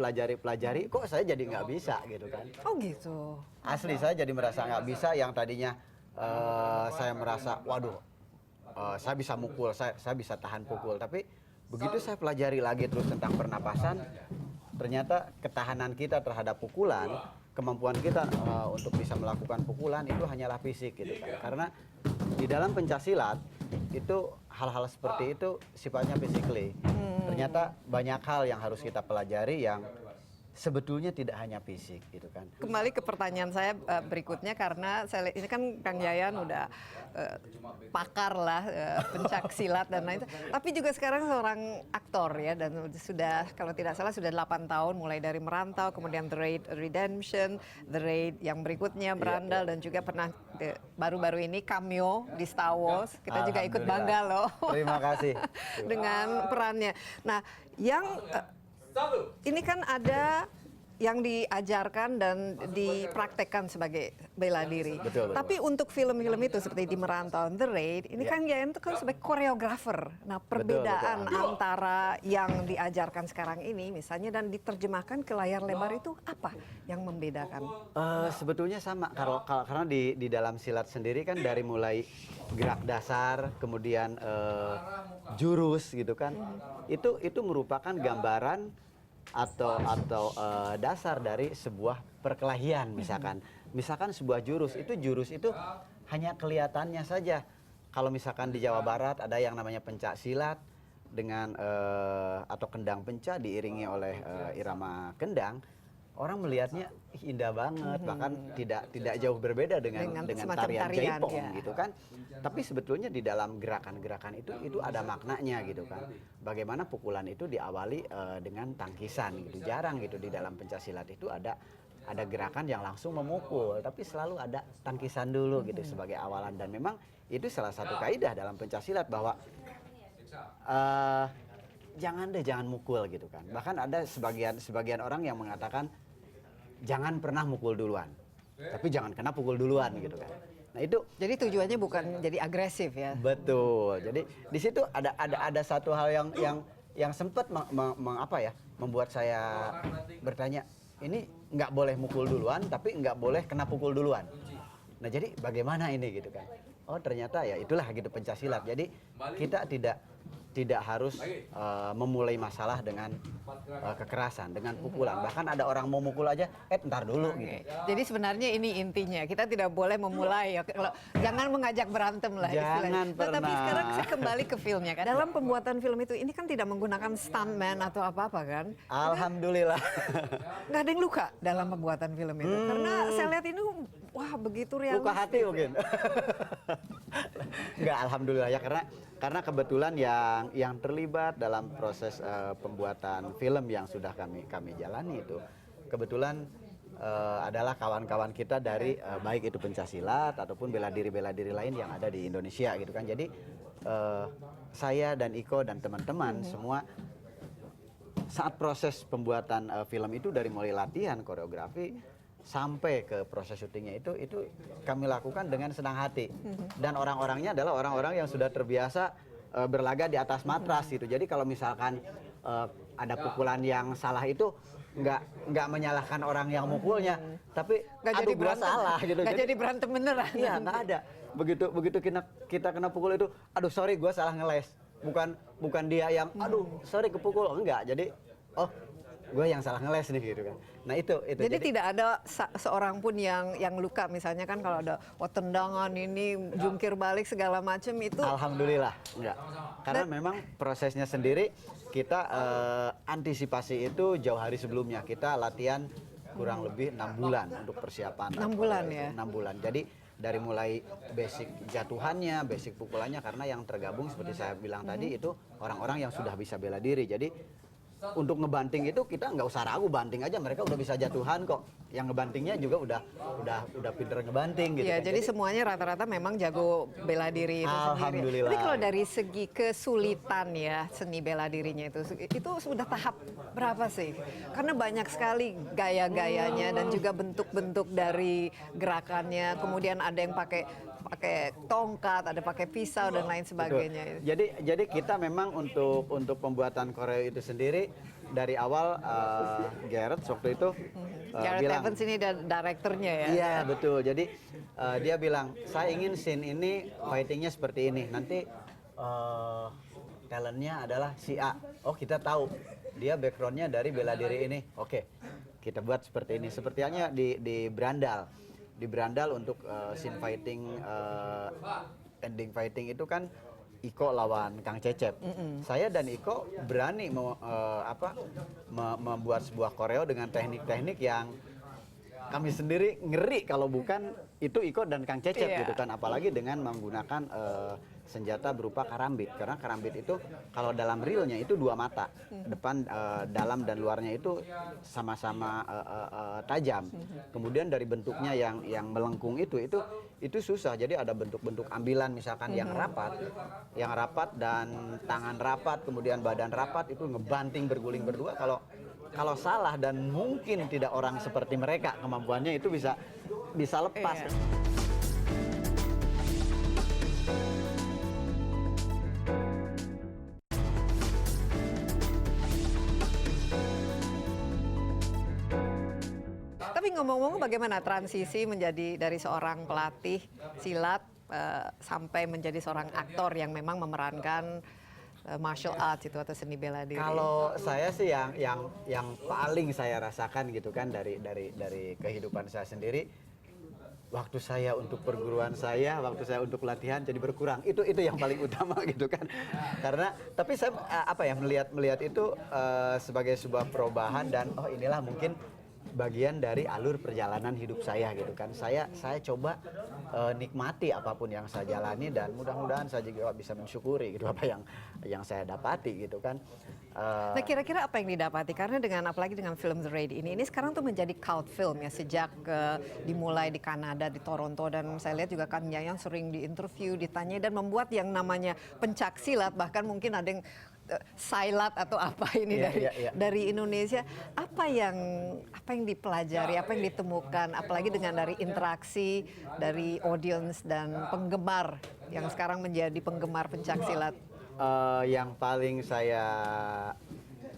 kok saya jadi nggak bisa gitu kan. Oh gitu. Asli saya jadi merasa nggak bisa, yang tadinya saya merasa, waduh, saya bisa mukul, saya bisa tahan pukul. Tapi begitu saya pelajari lagi terus tentang pernapasan, ternyata ketahanan kita terhadap pukulan, kemampuan kita untuk bisa melakukan pukulan itu hanyalah fisik gitu kan. Karena di dalam pencaksilat itu hal-hal seperti itu sifatnya physically. Ternyata banyak hal yang harus kita pelajari yang sebetulnya tidak hanya fisik gitu kan. Kembali ke pertanyaan saya berikutnya, karena saya lihat ini kan Kang Yayan udah pakar lah pencak silat dan lain. Tapi juga sekarang seorang aktor ya, dan sudah kalau tidak salah sudah 8 tahun mulai dari Merantau, kemudian The Raid Redemption, The Raid yang berikutnya Berandal, dan juga pernah baru-baru ini cameo di Star Wars. Kita juga ikut bangga loh. Terima kasih. Dengan perannya. Nah, yang ini kan ada yang diajarkan dan dipraktekkan sebagai bela diri. Betul. Tapi untuk film-film itu seperti di Merantau, The Raid, ini kan Yayan itu kan sebagai koreografer. Nah, perbedaan antara yang diajarkan sekarang ini misalnya dan diterjemahkan ke layar lebar itu apa yang membedakan? Sebetulnya sama, karena di dalam silat sendiri kan dari mulai gerak dasar, kemudian jurus gitu kan, itu merupakan gambaran atau dasar dari sebuah perkelahian. Misalkan sebuah jurus itu hanya kelihatannya saja. Kalau misalkan di Jawa Barat ada yang namanya pencak silat dengan atau kendang pencak diiringi oleh irama kendang, orang melihatnya indah banget, bahkan tidak jauh berbeda dengan tarian jaipong ya. gitu kan. Tapi sebetulnya di dalam gerakan-gerakan itu ada maknanya gitu kan. Bagaimana pukulan itu diawali dengan tangkisan gitu. Jarang gitu di dalam pencaksilat itu ada gerakan yang langsung memukul, tapi selalu ada tangkisan dulu gitu sebagai awalan. Dan memang itu salah satu kaidah dalam pencaksilat bahwa jangan mukul gitu kan. Bahkan ada sebagian orang yang mengatakan jangan pernah mukul duluan, tapi jangan kena pukul duluan gitu kan. Nah itu Jadi tujuannya bukan jadi agresif ya. betul. Jadi di situ ada satu hal yang sempat membuat saya bertanya, ini nggak boleh mukul duluan, tapi nggak boleh kena pukul duluan. Nah jadi bagaimana ini gitu kan? Oh ternyata ya itulah gitu pencaksilat. Jadi kita tidak harus memulai masalah dengan kekerasan, dengan pukulan. Bahkan ada orang mau mukul aja, ntar dulu gitu. Jadi sebenarnya ini intinya, kita tidak boleh memulai ya. Jangan mengajak berantem lah istilahnya. Jangan Nah, tapi pernah. sekarang saya kembali ke filmnya kan. Dalam pembuatan film itu, ini kan tidak menggunakan stuntman atau apa-apa kan. Alhamdulillah. Nggak ada yang luka dalam pembuatan film itu. Karena saya lihat ini, wah begitu realistis. Luka hati mungkin. Enggak, alhamdulillah ya, karena kebetulan yang terlibat dalam proses pembuatan film yang sudah kami jalani itu kebetulan adalah kawan-kawan kita dari baik itu pencaksilat ataupun bela diri lain yang ada di Indonesia gitu kan. Jadi saya dan Iko dan teman-teman semua saat proses pembuatan film itu dari mulai latihan koreografi sampai ke proses syutingnya itu kami lakukan dengan senang hati. Dan orang-orangnya adalah orang-orang yang sudah terbiasa berlaga di atas matras gitu. Jadi kalau misalkan ada pukulan yang salah itu nggak menyalahkan orang yang mukulnya, tapi Nggak aduh jadi gua berantem, salah gitu. nggak jadi berantem beneran. Iya, nggak ada. Begitu kita kena pukul itu, aduh sorry gua salah ngeles. Bukan dia yang aduh sorry kepukul, enggak. Jadi oh gue yang salah ngeles nih gitu kan. Nah itu. Jadi tidak ada seorang pun yang luka, misalnya kan kalau ada tendangan ini jungkir balik segala macam itu. Alhamdulillah enggak. Karena memang prosesnya sendiri kita antisipasi itu jauh hari sebelumnya. Kita latihan kurang lebih 6 bulan untuk persiapan. 6 bulan ya? 6 bulan. Jadi dari mulai basic jatuhannya, basic pukulannya, karena yang tergabung seperti saya bilang tadi itu orang-orang yang sudah bisa bela diri. Jadi untuk ngebanting itu kita nggak usah ragu, banting aja mereka udah bisa jatuhan kok. Yang ngebantingnya juga udah pinter ngebanting gitu. Iya, kan. jadi semuanya rata-rata memang jago bela diri itu sendiri. Alhamdulillah. Tapi kalau dari segi kesulitan ya seni bela dirinya itu sudah tahap berapa sih? Karena banyak sekali gaya-gayanya dan juga bentuk-bentuk dari gerakannya. Kemudian ada yang pakai tongkat, ada pakai pisau dan lain sebagainya. Betul. Jadi kita memang untuk pembuatan koreo itu sendiri dari awal Gareth waktu itu Gareth bilang, Evans ini direkturnya ya. iya betul. Jadi dia bilang saya ingin scene ini fightingnya seperti ini. Nanti talentnya adalah si A. Oh kita tahu dia backgroundnya dari bela diri ini. Oke kita buat seperti ini. Sepertinya di Brandal untuk scene fighting ending fighting itu kan Iko lawan Kang Cecep. Saya dan Iko berani membuat sebuah koreo dengan teknik-teknik yang kami sendiri ngeri kalau bukan itu Iko dan Kang Cecep gitu kan, apalagi dengan menggunakan senjata berupa karambit, karena karambit itu kalau dalam realnya itu 2 mata, depan, dalam dan luarnya itu sama-sama tajam. Kemudian dari bentuknya yang melengkung itu susah, jadi ada bentuk-bentuk ambilan misalkan yang rapat dan tangan rapat, kemudian badan rapat itu ngebanting berguling berdua. Kalau salah dan mungkin tidak orang seperti mereka kemampuannya itu bisa lepas. Iya. Tapi ngomong-ngomong bagaimana transisi menjadi dari seorang pelatih silat sampai menjadi seorang aktor yang memang memerankan martial arts itu atau seni bela diri? Kalau saya sih yang paling saya rasakan gitu kan dari kehidupan saya sendiri, waktu saya untuk perguruan saya, waktu saya untuk latihan jadi berkurang. Itu yang paling utama gitu kan. Karena tapi saya melihat itu sebagai sebuah perubahan dan oh inilah mungkin bagian dari alur perjalanan hidup saya gitu kan. Saya coba nikmati apapun yang saya jalani dan mudah-mudahan saya juga bisa mensyukuri gitu apa yang saya dapati gitu kan. Nah kira-kira apa yang didapati? Karena apalagi dengan film The Raid ini sekarang tuh menjadi cult film ya sejak dimulai di Kanada, di Toronto, dan saya lihat juga Kang Yayan sering diinterview, ditanya dan membuat yang namanya pencak silat, bahkan mungkin ada yang silat atau apa ini dari Indonesia. Apa yang dipelajari, apa yang ditemukan, apalagi dengan dari interaksi dari audience dan penggemar yang sekarang menjadi penggemar pencak silat? Yang paling saya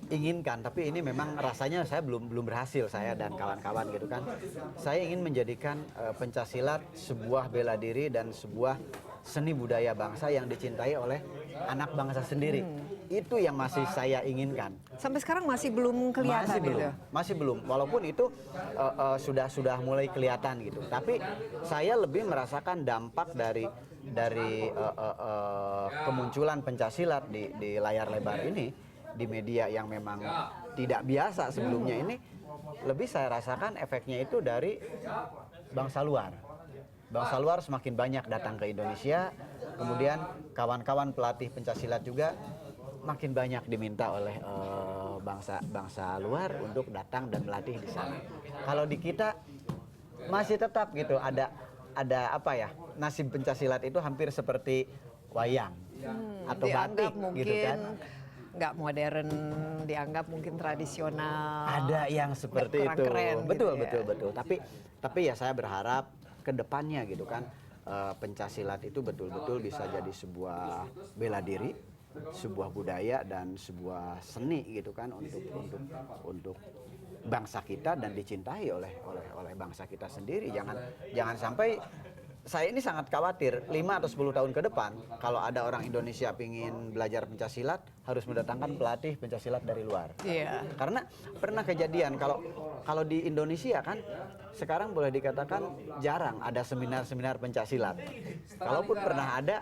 inginkan, tapi ini memang rasanya saya belum berhasil, saya dan kawan-kawan gitu kan. Saya ingin menjadikan pencaksilat sebuah bela diri dan sebuah seni budaya bangsa yang dicintai oleh anak bangsa sendiri. Itu yang masih saya inginkan. Sampai sekarang masih belum kelihatan Masih belum. Walaupun itu sudah mulai kelihatan gitu. Tapi saya lebih merasakan dampak dari kemunculan pencaksilat di layar lebar ini, di media yang memang tidak biasa sebelumnya ini, lebih saya rasakan efeknya itu dari bangsa luar. Bangsa luar semakin banyak datang ke Indonesia, kemudian kawan-kawan pelatih pencaksilat juga makin banyak diminta oleh bangsa luar untuk datang dan melatih di sana. Kalau di kita masih tetap gitu ada nasib pencaksilat itu hampir seperti wayang atau batik mungkin, gitu kan. Nggak modern, dianggap mungkin tradisional. Ada yang seperti itu. Keren Betul. gitu ya. Tapi ya saya berharap ke depannya gitu kan pencaksilat itu betul-betul bisa jadi sebuah bela diri, sebuah budaya dan sebuah seni gitu kan untuk bangsa kita dan dicintai oleh bangsa kita sendiri. Jangan sampai, saya ini sangat khawatir 5 atau 10 tahun ke depan kalau ada orang Indonesia pingin belajar pencaksilat harus mendatangkan pelatih pencaksilat dari luar. Iya. Karena pernah kejadian kalau di Indonesia kan sekarang boleh dikatakan jarang ada seminar-seminar pencaksilat. Kalaupun pernah ada,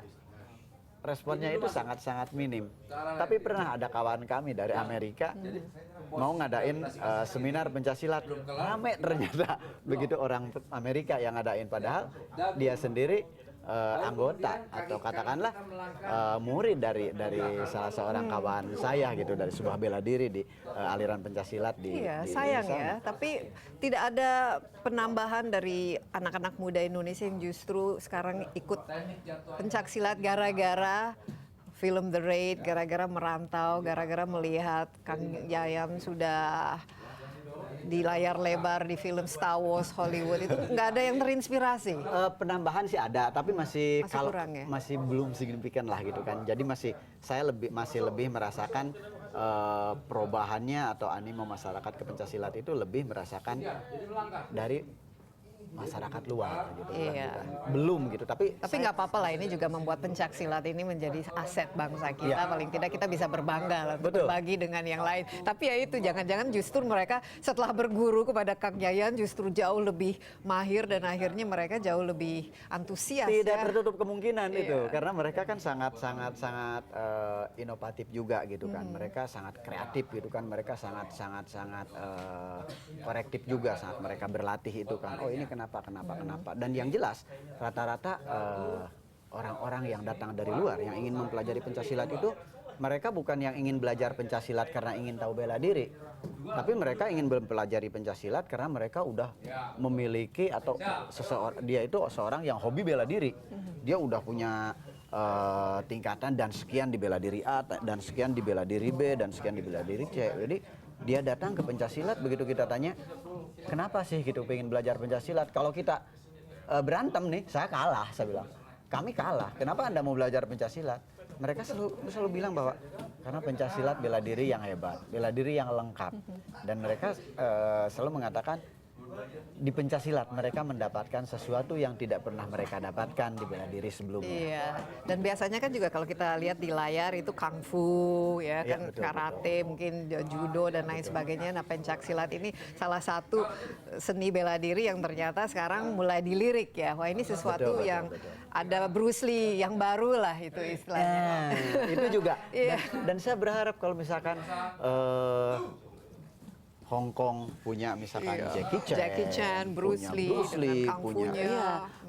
responnya itu sangat-sangat minim. Tapi pernah ada kawan kami dari Amerika mau ngadain seminar pencaksilat, rame ternyata. Begitu orang Amerika yang ngadain, padahal dia sendiri anggota atau katakanlah murid dari salah seorang kawan saya gitu, dari sebuah bela diri di aliran pencaksilat di sayang sana. ya, tapi tidak ada penambahan dari anak-anak muda Indonesia yang justru sekarang ikut pencaksilat gara-gara film The Raid, gara-gara merantau, gara-gara melihat Kang Yayan sudah di layar lebar di film Star Wars Hollywood, itu nggak ada yang terinspirasi. Penambahan sih ada, tapi masih kurang ya? masih belum signifikan lah gitu kan. Jadi saya masih lebih merasakan perubahannya atau animo masyarakat ke pencaksilat itu lebih merasakan dari masyarakat luar gitu. Iya. Belum gitu, tapi nggak apa-apa lah, ini juga membuat pencaksilat ini menjadi aset bangsa kita. Paling tidak kita bisa berbangga lah, berbagi dengan yang lain. Tapi ya itu, jangan-jangan justru mereka setelah berguru kepada Kang Yayan justru jauh lebih mahir dan akhirnya mereka jauh lebih antusias. tidak tertutup kemungkinan itu, karena mereka kan sangat inovatif juga gitu kan. Mereka sangat kreatif gitu kan, mereka sangat korektif juga saat mereka berlatih itu kan. Oh ini kenapa. Dan yang jelas rata-rata orang-orang yang datang dari luar yang ingin mempelajari pencaksilat itu, mereka bukan yang ingin belajar pencaksilat karena ingin tahu bela diri, tapi mereka ingin mempelajari pencaksilat karena mereka udah memiliki atau dia itu seorang yang hobi bela diri. Dia udah punya tingkatan dan sekian di bela diri A, dan sekian di bela diri B, dan sekian di bela diri C. Jadi dia datang ke pencaksilat, begitu kita tanya, kenapa sih gitu pengen belajar pencaksilat? Kalau kita berantem nih, saya kalah, saya bilang. Kami kalah. Kenapa Anda mau belajar pencaksilat? Mereka selalu bilang bahwa karena pencaksilat bela diri yang hebat, bela diri yang lengkap. Dan mereka selalu mengatakan di pencaksilat mereka mendapatkan sesuatu yang tidak pernah mereka dapatkan di bela diri sebelumnya. Iya, dan biasanya kan juga kalau kita lihat di layar itu kungfu ya kan, betul, karate, mungkin judo dan lain sebagainya. Nah, pencaksilat ini salah satu seni bela diri yang ternyata sekarang mulai dilirik ya. Wah, ini sesuatu yang ada Bruce Lee yang baru lah itu istilahnya. Itu juga. Dan saya berharap kalau misalkan Hong Kong punya misalkan Jackie Chan, Bruce Lee,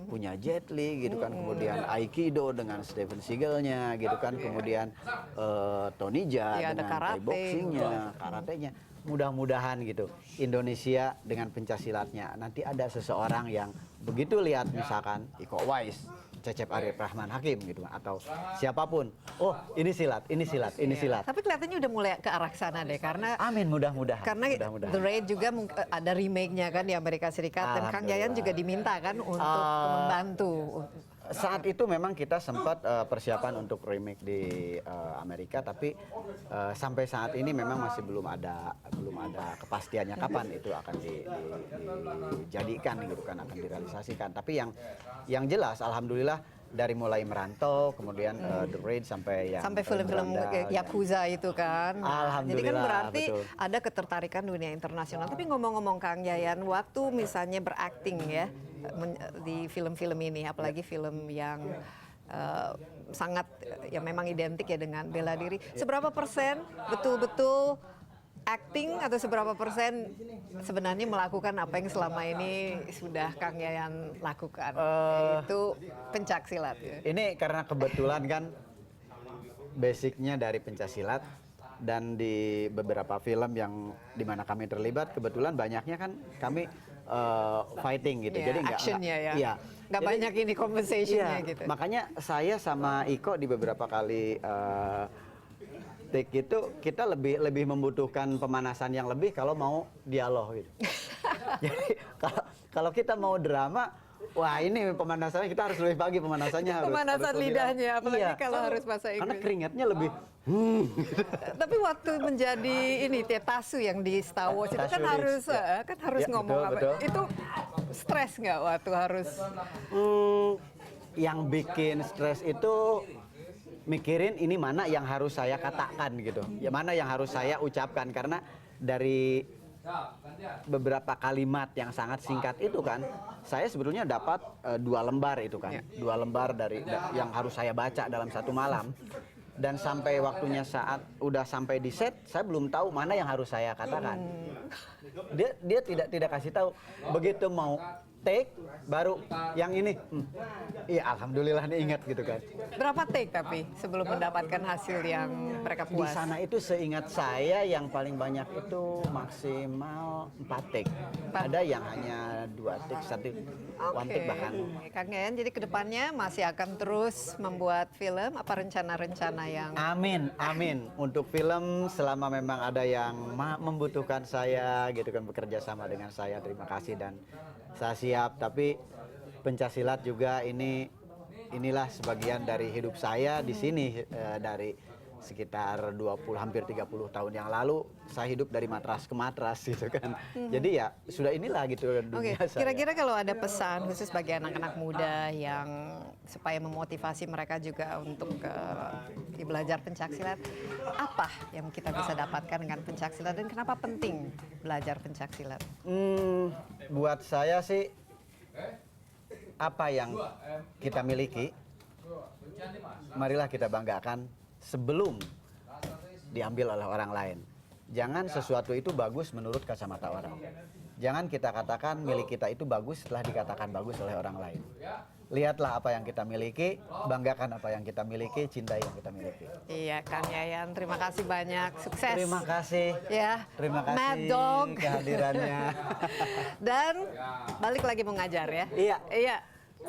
punya Jet Li gitu kan, kemudian Aikido dengan Steven Seagal-nya gitu kan, kemudian Tony Jaa dengan Thai boxing-nya, karatenya. Mudah-mudahan gitu Indonesia dengan pencaksilatnya nanti ada seseorang yang begitu lihat misalkan Iko Uwais, Cecep Arif Rahman Hakim gitu, atau siapapun, oh ini silat. Tapi kelihatannya udah mulai ke arah sana deh, karena amin, mudah-mudahan. Karena The Raid juga ada remake-nya kan di Amerika Serikat, dan Kang Yayan juga diminta kan untuk membantu. Saat itu memang kita sempat persiapan untuk remake di Amerika, tapi sampai saat ini memang masih belum ada kepastiannya kapan itu akan dijadikan gitu kan, akan direalisasikan. Tapi yang jelas alhamdulillah dari mulai Merantau, kemudian The Raid sampai film-film Yakuza itu kan. Alhamdulillah. Jadi kan berarti betul. ada ketertarikan dunia internasional. Tapi ngomong-ngomong Kang Yayan, waktu misalnya berakting ya di film-film ini, apalagi film yang sangat ya memang identik ya dengan bela diri, seberapa persen betul-betul acting atau seberapa persen sebenarnya melakukan apa yang selama ini sudah Kang Yayan lakukan, yaitu pencaksilat ya? Ini karena kebetulan kan basicnya dari pencaksilat, dan di beberapa film yang dimana kami terlibat kebetulan banyaknya kan kami fighting gitu, jadi nggak banyak ini conversationnya gitu. Makanya saya sama Iko di beberapa kali take itu kita lebih membutuhkan pemanasan yang lebih kalau mau dialog gitu. Jadi kalau kita mau drama, Wah ini pemanasannya kita harus lebih pagi pemanasannya harus. Pemanasan harus lebih lidahnya, lama. apalagi kalau harus bahasa Karena Inggris. keringatnya lebih. Tapi waktu menjadi ini Tasu yang di Star Wars itu kan Tasu harus Riggs, ya. kan harus Ya, ngomong betul, apa? betul. Itu stres nggak waktu harus? Yang bikin stres itu mikirin ini mana yang harus saya katakan gitu, ya mana yang harus saya ucapkan karena dari beberapa kalimat yang sangat singkat itu kan, saya sebetulnya dapat 2 lembar itu kan, 2 lembar yang harus saya baca dalam satu malam. Dan sampai waktunya saat udah sampai di set, saya belum tahu mana yang harus saya katakan. Dia tidak kasih tahu. Begitu mau take baru yang ini. Iya alhamdulillah nih ingat gitu kan. Berapa take tapi sebelum mendapatkan hasil yang mereka Di puas? sana itu seingat saya yang paling banyak itu maksimal 4 take. Ada yang hanya 2 take, 1 take bahkan. Kang Yayan, jadi kedepannya masih akan terus membuat film. Apa rencana-rencana yang? Amin, amin. Untuk film selama memang ada yang membutuhkan saya gitu kan bekerja sama dengan saya, terima kasih dan saya siap. Tapi pencaksilat juga inilah sebagian dari hidup saya di sini dari sekitar 20 hampir 30 tahun yang lalu saya hidup dari matras ke matras gitu kan. Jadi ya sudah inilah gitu Oke, dunia saya. kira-kira kalau ada pesan khusus bagi anak-anak muda yang supaya memotivasi mereka juga untuk belajar pencaksilat, apa yang kita bisa dapatkan dengan pencaksilat dan kenapa penting belajar pencaksilat? Buat saya sih apa yang kita miliki, marilah kita banggakan sebelum diambil oleh orang lain. Jangan sesuatu itu bagus menurut kacamata orang. Jangan kita katakan milik kita itu bagus setelah dikatakan bagus oleh orang lain. Lihatlah apa yang kita miliki, banggakan apa yang kita miliki, cintai yang kita miliki. Iya, Kang Yayan, terima kasih banyak, sukses. Terima kasih. Ya, Terima kasih Mad Dog kehadirannya. dan balik lagi mengajar ya. Iya. Iya,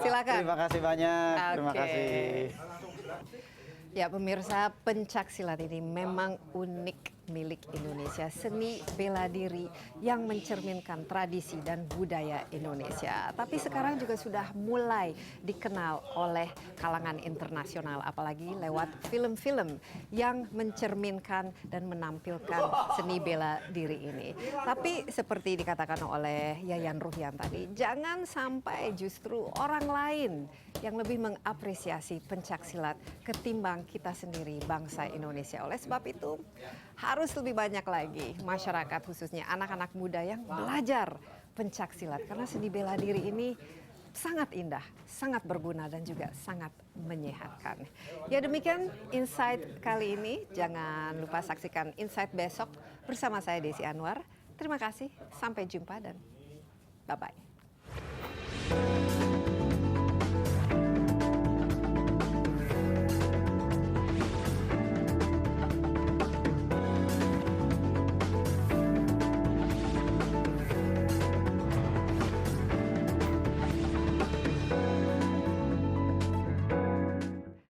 silakan. Terima kasih banyak. Terima Oke. kasih. Ya pemirsa, pencaksilat ini memang unik milik Indonesia, seni bela diri yang mencerminkan tradisi dan budaya Indonesia. Tapi sekarang juga sudah mulai dikenal oleh kalangan internasional, apalagi lewat film-film yang mencerminkan dan menampilkan seni bela diri ini. Tapi seperti dikatakan oleh Yayan Ruhian tadi, jangan sampai justru orang lain yang lebih mengapresiasi pencaksilat ketimbang kita sendiri, bangsa Indonesia. Oleh sebab itu, harus lebih banyak lagi masyarakat khususnya anak-anak muda yang belajar pencaksilat karena seni bela diri ini sangat indah, sangat berguna dan juga sangat menyehatkan. Ya demikian Insight kali ini. Jangan lupa saksikan Insight besok bersama saya Desi Anwar. Terima kasih, sampai jumpa dan bye-bye.